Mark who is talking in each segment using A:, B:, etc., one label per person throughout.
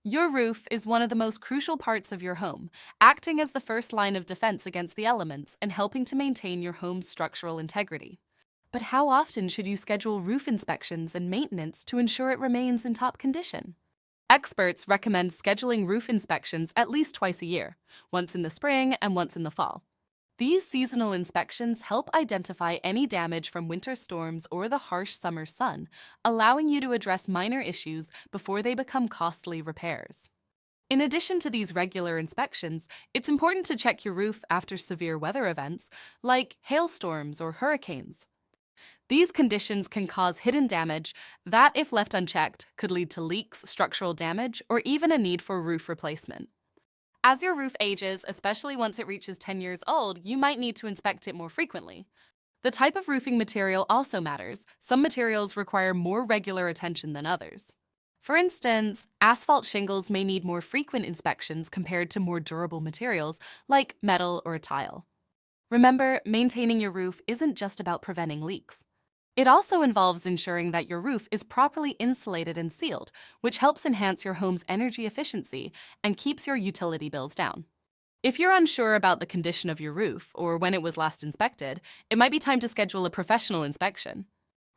A: Your roof is one of the most crucial parts of your home, acting as the first line of defense against the elements and helping to maintain your home's structural integrity. But how often should you schedule roof inspections and maintenance to ensure it remains in top condition? Experts recommend scheduling roof inspections at least twice a year, once in the spring and once in the fall. These seasonal inspections help identify any damage from winter storms or the harsh summer sun, allowing you to address minor issues before they become costly repairs. In addition to these regular inspections, it's important to check your roof after severe weather events like hailstorms or hurricanes. These conditions can cause hidden damage that, if left unchecked, could lead to leaks, structural damage, or even a need for roof replacement. As your roof ages, especially once it reaches 10 years old, you might need to inspect it more frequently. The type of roofing material also matters. Some materials require more regular attention than others. For instance, asphalt shingles may need more frequent inspections compared to more durable materials like metal or tile. Remember, maintaining your roof isn't just about preventing leaks. It also involves ensuring that your roof is properly insulated and sealed, which helps enhance your home's energy efficiency and keeps your utility bills down. If you're unsure about the condition of your roof or when it was last inspected, it might be time to schedule a professional inspection.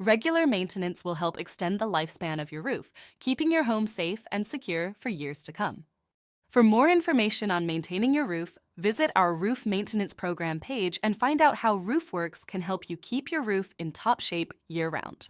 A: Regular maintenance will help extend the lifespan of your roof, keeping your home safe and secure for years to come. For more information on maintaining your roof, visit our Roof Maintenance Program page and find out how RoofWorks can help you keep your roof in top shape year-round.